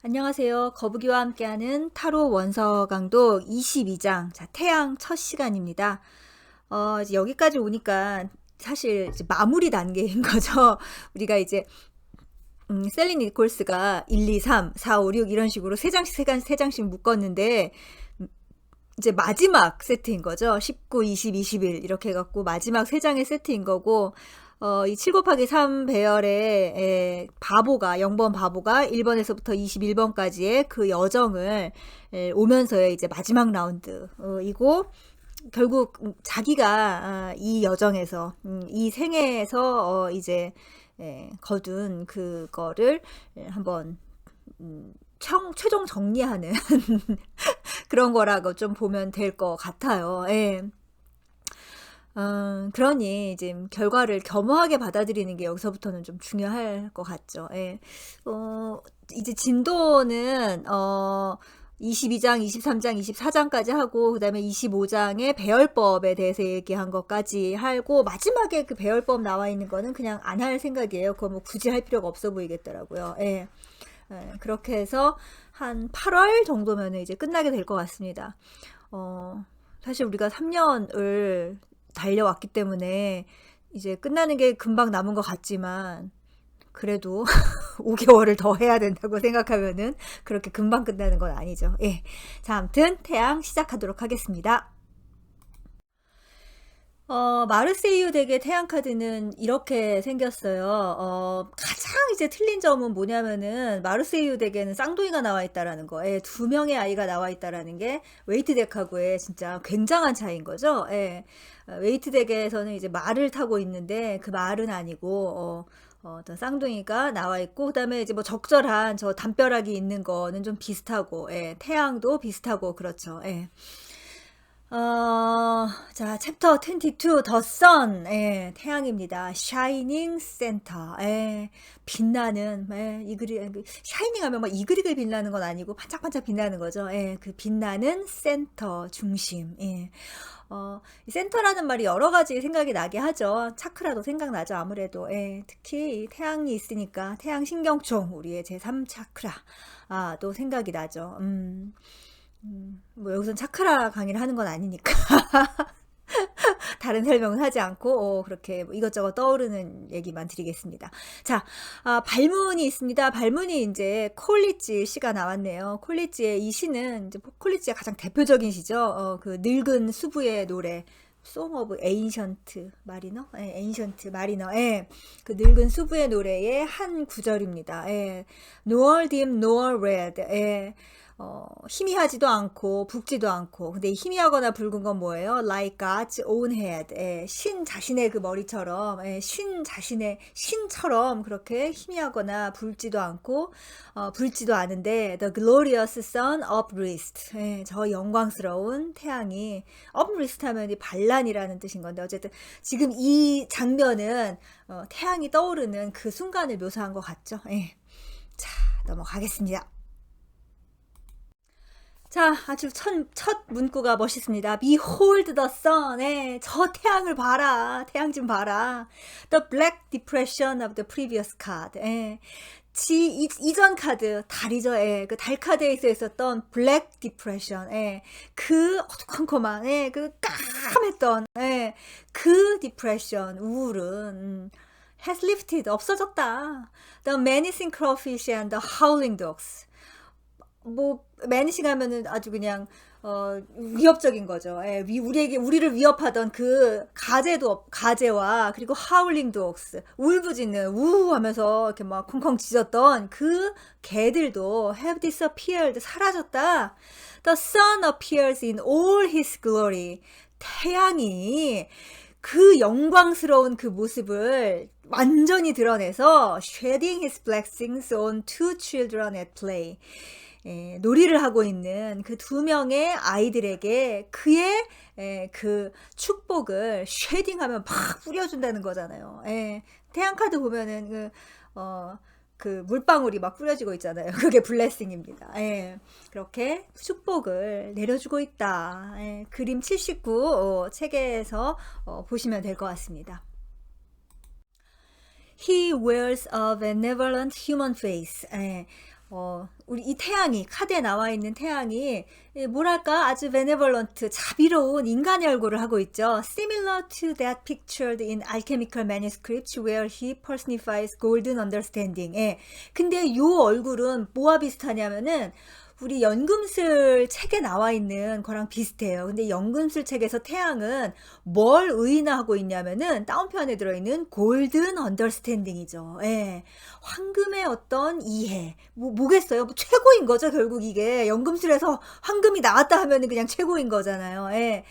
안녕하세요. 거북이와 함께하는 타로 원서 강도 22장. 자, 태양 첫 시간입니다. 이제 여기까지 오니까 사실 이제 마무리 단계인 거죠. 우리가 이제 셀린 니콜스가 1, 2, 3, 4, 5, 6 이런 식으로 세 장씩 묶었는데 이제 마지막 세트인 거죠. 19, 20, 21 이렇게 해갖고 마지막 세 장의 세트인 거고, 이 7 곱하기 3 배열의 바보가, 0번 바보가 1번에서부터 21번까지의 그 여정을 오면서의 이제 마지막 라운드, 이고, 결국 자기가 이 여정에서, 이 생애에서 이제 거둔 그거를 한번 최종 정리하는 그런 거라고 좀 보면 될 것 같아요. 예. 그러니 이제 결과를 겸허하게 받아들이는 게 여기서부터는 좀 중요할 것 같죠. 예. 이제 진도는 22장, 23장, 24장까지 하고 그다음에 25장의 배열법에 대해서 얘기한 것까지 하고 마지막에 그 배열법 나와 있는 거는 그냥 안 할 생각이에요. 그거 뭐 굳이 할 필요가 없어 보이겠더라고요. 예. 그렇게 해서 한 8월 정도면 이제 끝나게 될 것 같습니다. 사실 우리가 3년을 달려왔기 때문에 이제 끝나는 게 금방 남은 것 같지만 그래도 5개월을 더 해야 된다고 생각하면은 그렇게 금방 끝나는 건 아니죠. 예. 자, 아무튼 태양 시작하도록 하겠습니다. 마르세유 덱의 태양 카드는 이렇게 생겼어요. 가장 이제 틀린 점은 뭐냐면은 마르세유 덱에는 쌍둥이가 나와 있다라는 거. 예, 두 명의 아이가 나와 있다라는 게 웨이트 덱하고의 진짜 굉장한 차이인 거죠. 예. 웨이트 덱에서는 이제 말을 타고 있는데 그 말은 아니고 어떤 쌍둥이가 나와 있고 그다음에 이제 뭐 적절한 저 담벼락이 있는 거는 좀 비슷하고 예, 태양도 비슷하고 그렇죠. 예. 자, 챕터 22, The Sun. 예, 태양입니다. Shining Center. 예, 빛나는, 예, 샤이닝 하면 막 이글이글 빛나는 건 아니고 반짝반짝 빛나는 거죠. 예, 그 빛나는 센터, 중심. 예. 이 센터라는 말이 여러 가지 생각이 나게 하죠. 차크라도 생각나죠. 아무래도. 예, 특히 이 태양이 있으니까 태양 신경총, 우리의 제3 차크라. 또 생각이 나죠. 뭐 여기선 차크라 강의를 하는 건 아니니까 다른 설명은 하지 않고 그렇게 뭐 이것저것 떠오르는 얘기만 드리겠습니다. 자, 발문이 있습니다. 발문이 이제 콜리지 시가 나왔네요. 콜리지의 이 시는 이제 콜리지의 가장 대표적인 시죠. 그 늙은 수부의 노래. Song of Ancient Mariner? 예, Ancient Mariner. 예, 그 늙은 수부의 노래의 한 구절입니다. 예, nor dim nor red. 예, 희미하지도 않고 붉지도 않고 근데 이 희미하거나 붉은 건 뭐예요? Like God's own head. 예, 신 자신의 그 머리처럼 예, 신 자신의 신처럼 그렇게 희미하거나 붉지도 않고 붉지도 않은데 The glorious sun uprist. 예, 저 영광스러운 태양이 uprist 하면 이 반란이라는 뜻인 건데 어쨌든 지금 이 장면은 태양이 떠오르는 그 순간을 묘사한 것 같죠. 예. 자, 넘어가겠습니다. 자, 아주 첫 문구가 멋있습니다. Behold the sun. 네, 저 태양을 봐라. 태양 좀 봐라. The black depression of the previous card. 예. 이전 카드, 달이죠. 예. 그 달 카드에 있었던 black depression. 예. 그 어두컴컴한, 예. 그 깜깜했던, 예. 그 depression, 우울은, has lifted, 없어졌다. The menacing crawfish and the howling dogs. 뭐 매니싱 하면은 아주 그냥 위협적인 거죠. 예, 우리를 위협하던 그 가재와 그리고 하울링 독스 울부짖는 우하면서 이렇게 막 쿵쿵 짖었던 그 개들도 have disappeared 사라졌다. The sun appears in all his glory. 태양이 그 영광스러운 그 모습을 완전히 드러내서 shedding his blessings on two children at play. 예, 놀이를 하고 있는 그 두 명의 아이들에게 그의 그 축복을 쉐딩하면 팍 뿌려준다는 거잖아요. 예, 태양 카드 보면은 그 물방울이 막 뿌려지고 있잖아요. 그게 블레싱입니다. 예, 그렇게 축복을 내려주고 있다. 예, 그림 79 책에서 보시면 될 것 같습니다. He wears a benevolent human face. 예, 우리 이 태양이, 카드에 나와 있는 태양이, 뭐랄까, 아주 benevolent, 자비로운 인간의 얼굴을 하고 있죠. Similar to that pictured in alchemical manuscripts where he personifies golden understanding. 예. 근데 요 얼굴은 뭐와 비슷하냐면은, 우리 연금술 책에 나와 있는 거랑 비슷해요. 근데 연금술 책에서 태양은 뭘 의인화하고 있냐면은 다운편에 들어있는 골든 언더스탠딩이죠. 예. 황금의 어떤 이해. 뭐겠어요? 뭐 최고인 거죠, 결국 이게. 연금술에서 황금이 나왔다 하면은 그냥 최고인 거잖아요. 예.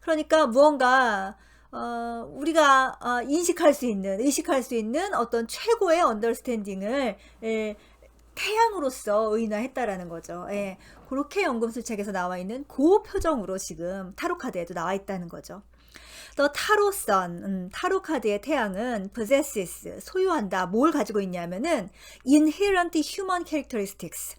그러니까 무언가 우리가 의식할 수 있는 어떤 최고의 언더스탠딩을 태양으로서 의인화했다라는 거죠. 예, 그렇게 연금술 책에서 나와 있는 그 표정으로 지금 타로 카드에도 나와 있다는 거죠. The Tarot Sun, 타로 카드의 태양은 possesses, 소유한다. 뭘 가지고 있냐면은 inherent human characteristics,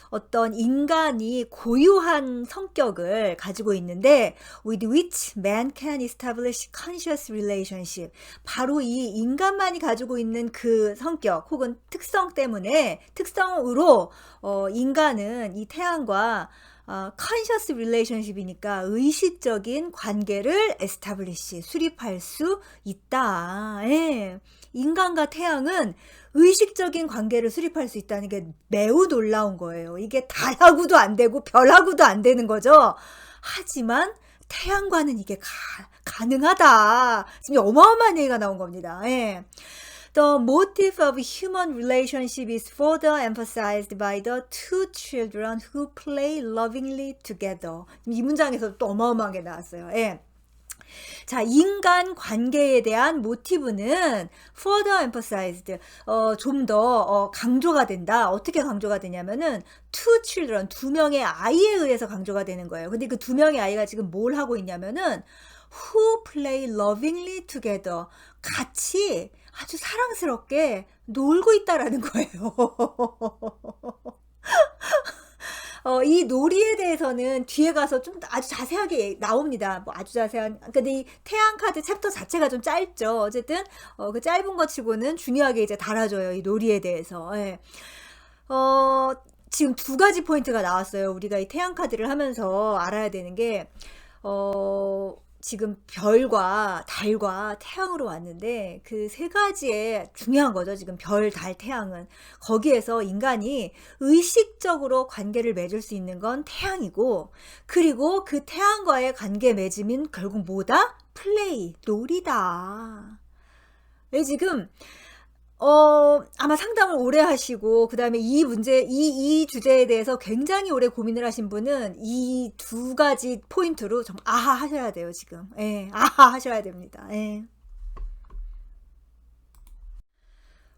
어떤 인간이 고유한 성격을 가지고 있는데 with which man can establish conscious relationship. 바로 이 인간만이 가지고 있는 그 성격 혹은 특성으로 인간은 이 태양과 conscious relationship이니까 의식적인 관계를 establish, 수립할 수 있다. 예. 인간과 태양은 의식적인 관계를 수립할 수 있다는 게 매우 놀라운 거예요. 이게 달하고도 안 되고 별하고도 안 되는 거죠. 하지만 태양과는 이게 가능하다. 지금 어마어마한 얘기가 나온 겁니다. 예. The motive of human relationship is further emphasized by the two children who play lovingly together. 이 문장에서 또 어마어마하게 나왔어요. 예. 자, 인간 관계에 대한 모티브는 further emphasized, 좀 더 강조가 된다. 어떻게 강조가 되냐면은 two children, 두 명의 아이에 의해서 강조가 되는 거예요. 근데 그 두 명의 아이가 지금 뭘 하고 있냐면은 who play lovingly together, 같이 아주 사랑스럽게 놀고 있다라는 거예요. 이 놀이에 대해서는 뒤에 가서 좀 아주 자세하게 나옵니다. 뭐 아주 자세한, 근데 이 태양 카드 챕터 자체가 좀 짧죠. 어쨌든, 그 짧은 것 치고는 중요하게 이제 달아줘요. 이 놀이에 대해서. 예. 지금 두 가지 포인트가 나왔어요. 우리가 이 태양 카드를 하면서 알아야 되는 게, 지금 별과 달과 태양으로 왔는데 그 세 가지의 중요한 거죠. 지금 별, 달, 태양은. 거기에서 인간이 의식적으로 관계를 맺을 수 있는 건 태양이고, 그리고 그 태양과의 관계 맺음인 결국 뭐다? 플레이, 놀이다. 왜 지금 아마 상담을 오래 하시고, 그 다음에 이 문제, 이 주제에 대해서 굉장히 오래 고민을 하신 분은 이 두 가지 포인트로 좀 아하 하셔야 돼요, 지금. 예, 아하 하셔야 됩니다. 예.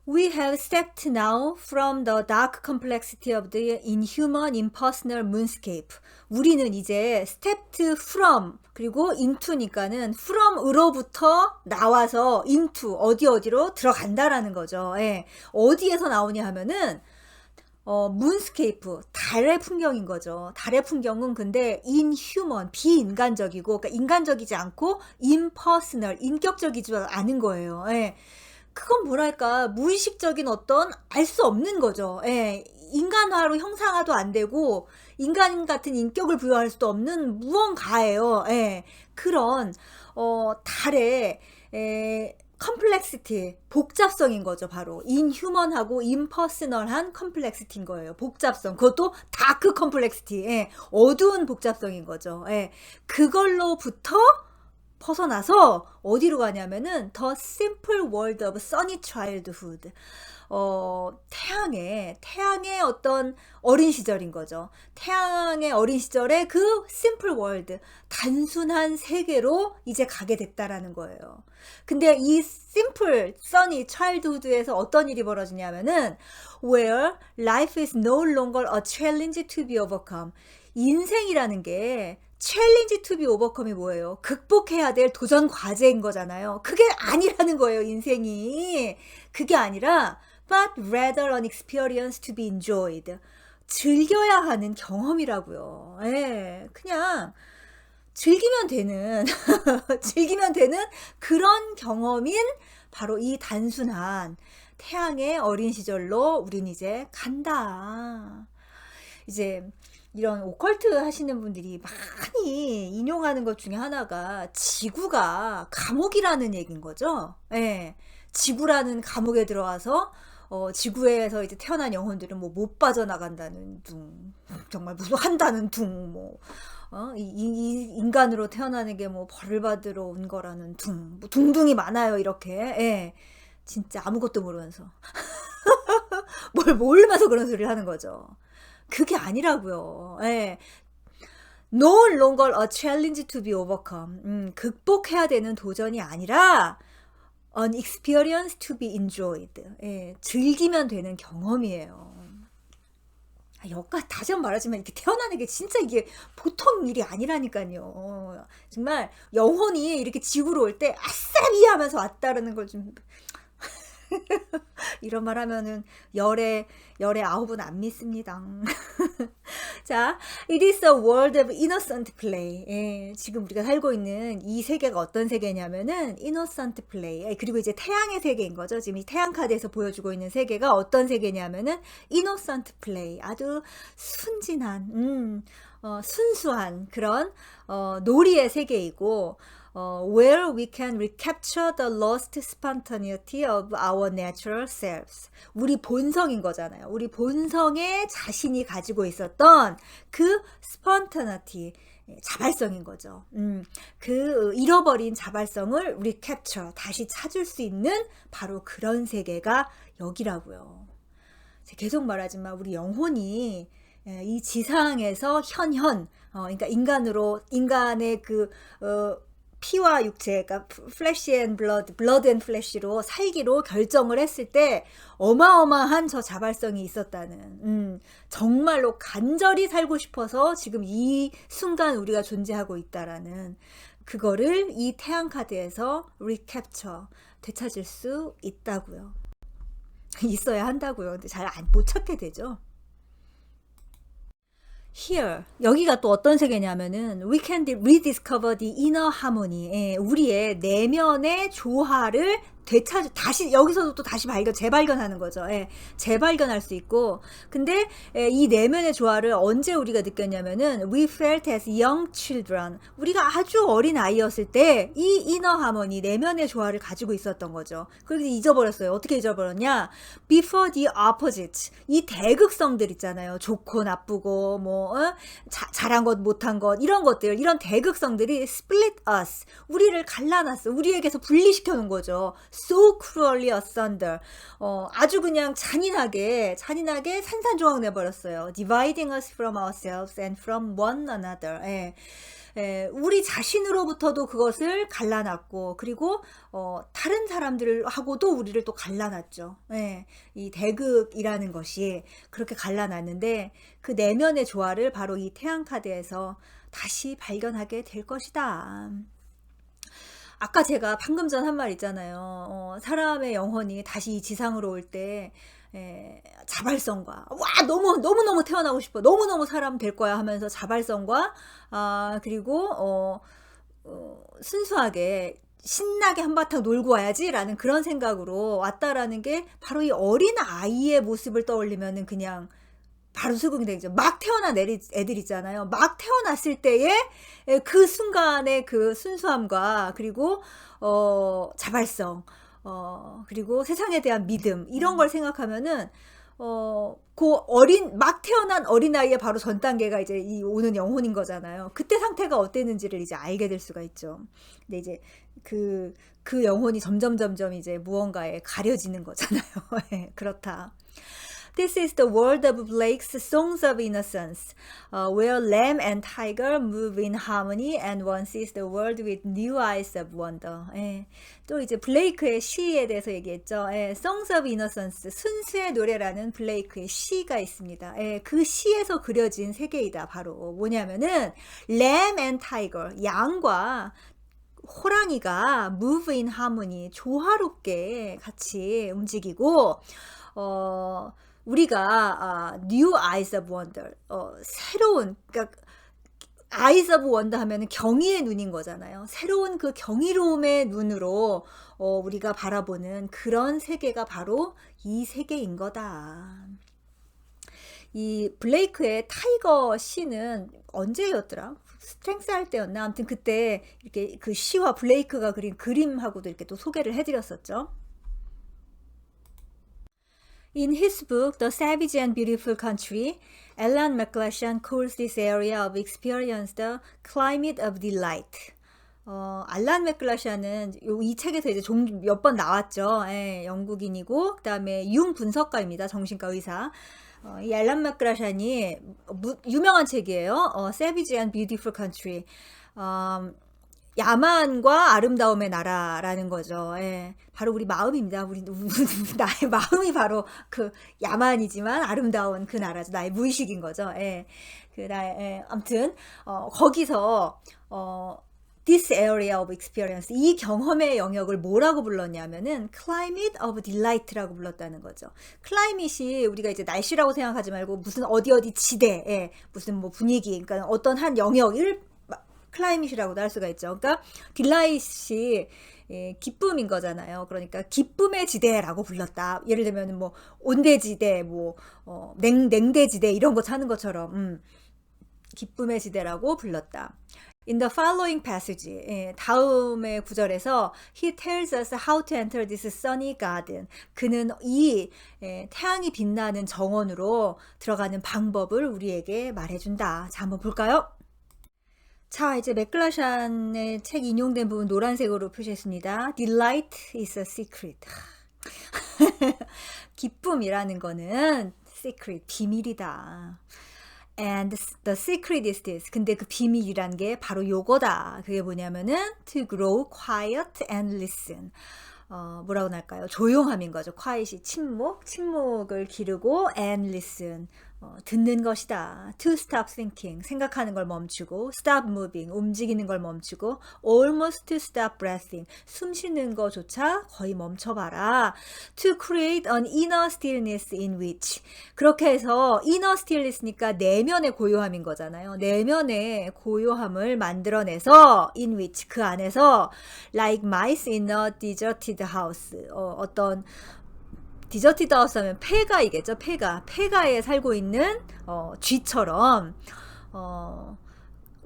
We have stepped now from the dark complexity of the inhuman, impersonal moonscape. 우리는 이제 stepped from, 그리고 into니까는 from으로부터 나와서 into, 어디로 들어간다라는 거죠. 예. 어디에서 나오냐 하면은, moonscape, 달의 풍경인 거죠. 달의 풍경은 근데 inhuman, 비인간적이고, 그러니까 인간적이지 않고 impersonal, 인격적이지 않은 거예요. 예. 그건 뭐랄까, 무의식적인 어떤 알 수 없는 거죠. 예. 인간화로 형상화도 안 되고 인간 같은 인격을 부여할 수도 없는 무언가예요. 예. 그런 달의 컴플렉시티, 복잡성인 거죠. 바로 인휴먼하고 임퍼스널한 컴플렉시티인 거예요. 복잡성, 그것도 다크 컴플렉시티, 예. 어두운 복잡성인 거죠. 예. 그걸로부터 벗어나서 어디로 가냐면은 The Simple World of Sunny Childhood. 태양의 어떤 어린 시절인 거죠. 태양의 어린 시절의 그 Simple World, 단순한 세계로 이제 가게 됐다라는 거예요. 근데 이 Simple Sunny Childhood에서 어떤 일이 벌어지냐면은 Where life is no longer a challenge to be overcome. 인생이라는 게 챌린지 투 비 오버컴이 뭐예요? 극복해야 될 도전 과제인 거잖아요. 그게 아니라는 거예요, 인생이. 그게 아니라 but rather an experience to be enjoyed. 즐겨야 하는 경험이라고요. 예, 그냥 즐기면 되는 즐기면 되는 그런 경험인 바로 이 단순한 태양의 어린 시절로 우린 이제 간다. 이제 이런 오컬트 하시는 분들이 많이 인용하는 것 중에 하나가 지구가 감옥이라는 얘기인 거죠. 예. 지구라는 감옥에 들어와서 지구에서 이제 태어난 영혼들은 뭐 못 빠져나간다는 둥, 정말 무한다는 둥, 뭐, 인간으로 태어나는 게 뭐 벌을 받으러 온 거라는 둥, 뭐 둥둥이 많아요, 이렇게. 예. 진짜 아무것도 모르면서. 뭘 모르면서 그런 소리를 하는 거죠. 그게 아니라고요. 예. No longer a challenge to be overcome. 극복해야 되는 도전이 아니라 an experience to be enjoyed. 예, 즐기면 되는 경험이에요. 다시 한번 말하지만 이렇게 태어나는 게 진짜 이게 보통 일이 아니라니까요. 정말 영혼이 이렇게 지구로 올 때 아싸비 하면서 왔다라는 걸 좀 이런 말 하면은 열에 9은 안 믿습니다. 자, it is a world of innocent play. 예, 지금 우리가 살고 있는 이 세계가 어떤 세계냐면은 innocent play. 예, 그리고 이제 태양의 세계인 거죠. 지금 이 태양 카드에서 보여주고 있는 세계가 어떤 세계냐면은 innocent play. 아주 순진한, 순수한 그런 놀이의 세계이고, where we can recapture the lost spontaneity of our natural selves. 우리 본성인 거잖아요. 우리 본성의 자신이 가지고 있었던 그 spontaneity, 자발성인 거죠. 그 잃어버린 자발성을 recapture, 다시 찾을 수 있는 바로 그런 세계가 여기라고요. 계속 말하지만 우리 영혼이 이 지상에서 그러니까 인간의 피와 육체, 그러니까 플래시 앤 블러드 앤 플래시로 살기로 결정을 했을 때 어마어마한 저 자발성이 있었다는, 정말로 간절히 살고 싶어서 지금 이 순간 우리가 존재하고 있다라는 그거를 이 태양 카드에서 리캡처, 되찾을 수 있다고요. 있어야 한다고요. 근데 잘 못 찾게 되죠. Here, 여기가 또 어떤 세계냐면은 we can rediscover the inner harmony. 예, 우리의 내면의 조화를 다시 여기서도 또 다시 재발견하는 거죠. 예, 재발견할 수 있고, 근데 이 내면의 조화를 언제 우리가 느꼈냐면은 we felt as young children. 우리가 아주 어린 아이였을 때 이 inner harmony, 내면의 조화를 가지고 있었던 거죠. 그래서 잊어버렸어요. 어떻게 잊어버렸냐? Before the opposites, 이 대극성들 있잖아요. 좋고 나쁘고 뭐 잘한 것 못한 것 이런 것들, 이런 대극성들이 split us, 우리를 갈라놨어. 우리에게서 분리시켜 놓은 거죠. So cruelly asunder. 아주 그냥 잔인하게 산산조각 내버렸어요. Dividing us from ourselves and from one another. 우리 자신으로부터도 그것을 갈라놨고, 그리고 다른 사람들하고도 우리를 또 갈라놨죠. 이 대극이라는 것이 그렇게 갈라놨는데 그 내면의 조화를 바로 이 태양 카드에서 다시 발견하게 될 것이다. 아까 제가 방금 전 한 말 있잖아요. 사람의 영혼이 다시 이 지상으로 올 때 자발성과 너무너무 태어나고 싶어, 너무너무 사람 될 거야 하면서 자발성과 그리고 순수하게 신나게 한바탕 놀고 와야지 라는 그런 생각으로 왔다라는 게 바로 이 어린 아이의 모습을 떠올리면은 그냥 바로 수긍이 되죠. 막 태어난 애들 있잖아요. 막 태어났을 때의 그 순간의 그 순수함과 그리고 자발성, 그리고 세상에 대한 믿음, 이런 걸 생각하면은 막 태어난 어린아이의 바로 전 단계가 이제 이 오는 영혼인 거잖아요. 그때 상태가 어땠는지를 이제 알게 될 수가 있죠. 근데 이제 그 영혼이 점점 이제 무언가에 가려지는 거잖아요. 그렇다. This is the world of Blake's Songs of Innocence, where lamb and tiger move in harmony and one sees the world with new eyes of wonder. 또 이제 블레이크의 시에 대해서 얘기했죠. Songs of Innocence, 순수의 노래라는 블레이크의 시가 있습니다. 그 시에서 그려진 세계이다. 바로 뭐냐면은 lamb and tiger, 양과 호랑이가 move in harmony, 조화롭게 같이 움직이고, 우리가 new eyes of wonder, 새로운, 그러니까 eyes of wonder 하면은 경이의 눈인 거잖아요. 새로운 그 경이로움의 눈으로 우리가 바라보는 그런 세계가 바로 이 세계인 거다. 이 블레이크의 타이거 시는 언제였더라? 스트렝스 할 때였나? 아무튼 그때 이렇게 그 시와 블레이크가 그린 그림하고도 이렇게 또 소개를 해드렸었죠. In his book, The Savage and Beautiful Country, Alan McGlashan calls this area of experience the climate of delight. 알란 맥글라샤는 이 책에서 이제 몇 번 나왔죠. 예, 영국인이고, 그 다음에 융 분석가입니다. 정신과 의사. 이 알란 맥글라샨이 유명한 책이에요. Savage and Beautiful Country. 야만과 아름다움의 나라라는 거죠. 예, 바로 우리 마음입니다. 나의 마음이 바로 그 야만이지만 아름다운 그 나라죠. 나의 무의식인 거죠. 예, 아무튼 거기서 This area of experience, 이 경험의 영역을 뭐라고 불렀냐면은 climate of delight라고 불렀다는 거죠. climate이 우리가 이제 날씨라고 생각하지 말고 무슨 어디 지대, 무슨 뭐 분위기, 그러니까 어떤 한 영역을 클라이밋이라고도 할 수가 있죠. 그러니까 딜라이트이 기쁨인 거잖아요. 그러니까 기쁨의 지대라고 불렀다. 예를 들면 뭐 온대지대, 뭐 냉대지대 이런 거 찾는 것처럼 기쁨의 지대라고 불렀다. In the following passage, 다음의 구절에서 He tells us how to enter this sunny garden. 그는 이 태양이 빛나는 정원으로 들어가는 방법을 우리에게 말해준다. 자, 한번 볼까요? 자, 이제 맥글라샨의 책 인용된 부분 노란색으로 표시했습니다. Delight is a secret. 기쁨이라는 거는 secret, 비밀이다. And the secret is this. 근데 그 비밀이란 게 바로 요거다. 그게 뭐냐면은 to grow quiet and listen. 뭐라고 할까요? 조용함인 거죠. quiet이 침묵을 기르고 and listen. 듣는 것이다. To stop thinking, 생각하는 걸 멈추고, stop moving, 움직이는 걸 멈추고, almost to stop breathing, 숨 쉬는 거조차 거의 멈춰봐라. To create an inner stillness in which, 그렇게 해서 inner stillness니까 내면의 고요함인 거잖아요. 내면의 고요함을 만들어내서 in which, 그 안에서 like mice in a deserted house, 어떤 디저티드 하우스 하면 폐가이겠죠. 폐가에 살고 있는 쥐처럼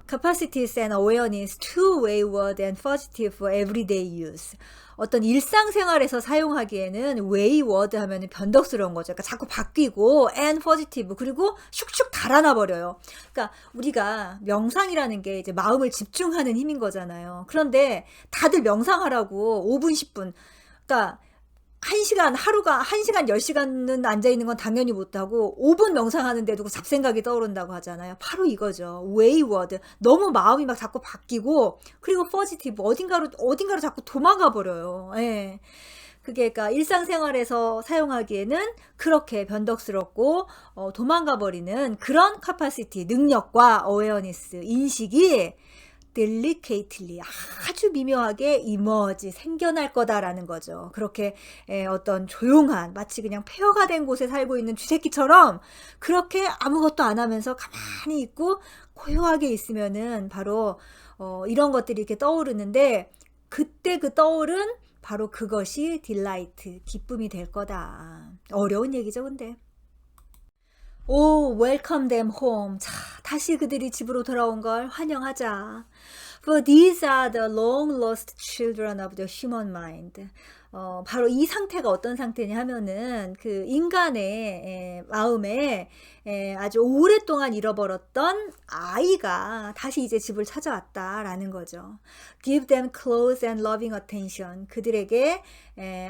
capacities and awareness too wayward and fugitive for everyday use. 어떤 일상생활에서 사용하기에는 wayward 하면 변덕스러운 거죠. 그러니까 자꾸 바뀌고 and fugitive, 그리고 슉슉 달아나 버려요. 그러니까 우리가 명상이라는 게 이제 마음을 집중하는 힘인 거잖아요. 그런데 다들 명상하라고 5분 10분, 그러니까 1시간, 하루가 1시간 10시간은 앉아있는 건 당연히 못하고 5분 명상하는데도 그 잡생각이 떠오른다고 하잖아요. 바로 이거죠. wayward. 너무 마음이 막 자꾸 바뀌고, 그리고 fugitive. 어딘가로 자꾸 도망가 버려요. 예. 그게 그러니까 일상생활에서 사용하기에는 그렇게 변덕스럽고 도망가 버리는 그런 capacity, 능력과 awareness, 인식이 delicately, 아주 미묘하게 emerge, 생겨날 거다라는 거죠. 그렇게 어떤 조용한, 마치 그냥 폐허가 된 곳에 살고 있는 쥐새끼처럼 그렇게 아무것도 안 하면서 가만히 있고 고요하게 있으면은 바로 이런 것들이 이렇게 떠오르는데, 그때 그 떠오른 바로 그것이 delight, 기쁨이 될 거다. 어려운 얘기죠, 근데. 오, welcome them home. 자, 다시 그들이 집으로 돌아온 걸 환영하자. For these are the long lost children of the human mind. 바로 이 상태가 어떤 상태냐 하면은 그 인간의 마음에 아주 오랫동안 잃어버렸던 아이가 다시 이제 집을 찾아왔다라는 거죠. Give them close and loving attention. 그들에게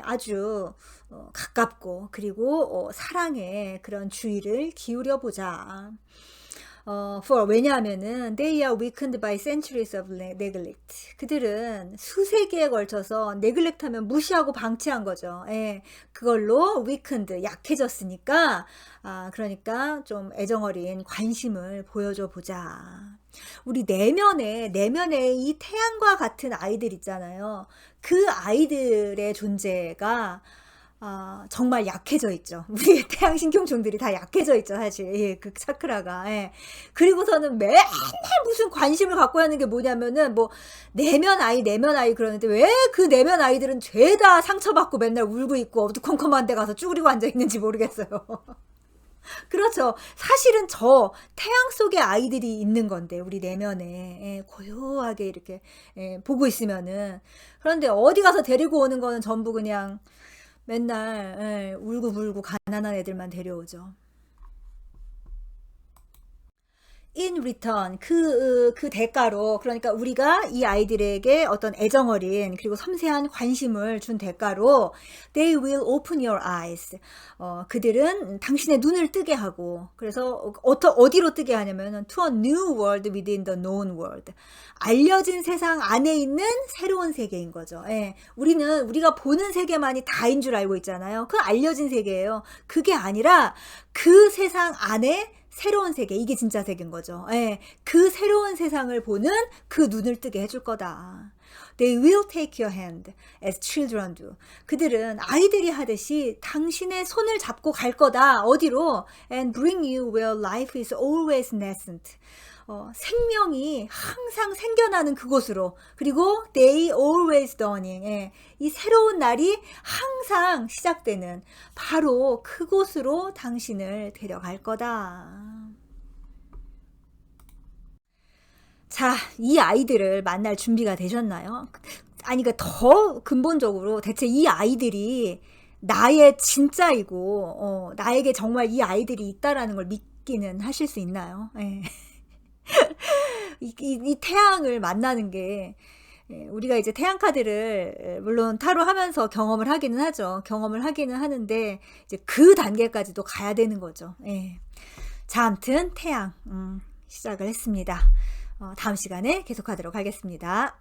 아주 가깝고 그리고 사랑의 그런 주의를 기울여 보자. For 왜냐하면은 they are weakened by centuries of neglect. 그들은 수세기에 걸쳐서 neglect 하면 무시하고 방치한 거죠. 그걸로 weakened, 약해졌으니까 그러니까 좀 애정어린 관심을 보여줘 보자. 우리 내면에 이 태양과 같은 아이들 있잖아요. 그 아이들의 존재가 정말 약해져 있죠. 우리의 태양 신경종들이 다 약해져 있죠, 사실. 예, 그 차크라가. 예. 그리고서는 맨날 무슨 관심을 갖고 하는 게 뭐냐면은 뭐 내면 아이 그러는데 왜 그 내면 아이들은 죄다 상처받고 맨날 울고 있고 어두컴컴한 데 가서 쭈그리고 앉아 있는지 모르겠어요. 그렇죠. 사실은 저 태양 속에 아이들이 있는 건데 우리 내면에 고요하게 이렇게 보고 있으면은. 그런데 어디 가서 데리고 오는 거는 전부 그냥 맨날 울고불고 가난한 애들만 데려오죠. In return, 그 대가로, 그러니까 우리가 이 아이들에게 어떤 애정어린 그리고 섬세한 관심을 준 대가로 they will open your eyes. 그들은 당신의 눈을 뜨게 하고, 그래서 어디로 뜨게 하냐면 to a new world within the known world. 알려진 세상 안에 있는 새로운 세계인 거죠. 예. 우리가 보는 세계만이 다인 줄 알고 있잖아요. 그건 알려진 세계예요. 그게 아니라 그 세상 안에 새로운 세계, 이게 진짜 세계인 거죠. 예, 그 새로운 세상을 보는 그 눈을 뜨게 해줄 거다. They will take your hand as children do. 그들은 아이들이 하듯이 당신의 손을 잡고 갈 거다. 어디로? And bring you where life is always nascent. 생명이 항상 생겨나는 그곳으로. 그리고 day always dawning. 예, 이 새로운 날이 항상 시작되는 바로 그곳으로 당신을 데려갈 거다. 자, 이 아이들을 만날 준비가 되셨나요? 아니, 그러니까 더 근본적으로 대체 이 아이들이 나의 진짜이고 나에게 정말 이 아이들이 있다라는 걸 믿기는 하실 수 있나요? 예. 이 태양을 만나는 게 우리가 이제 태양 카드를 물론 타로 하면서 경험을 하기는 하죠. 경험을 하기는 하는데 이제 그 단계까지도 가야 되는 거죠. 예. 자, 아무튼 태양 시작을 했습니다. 다음 시간에 계속하도록 하겠습니다.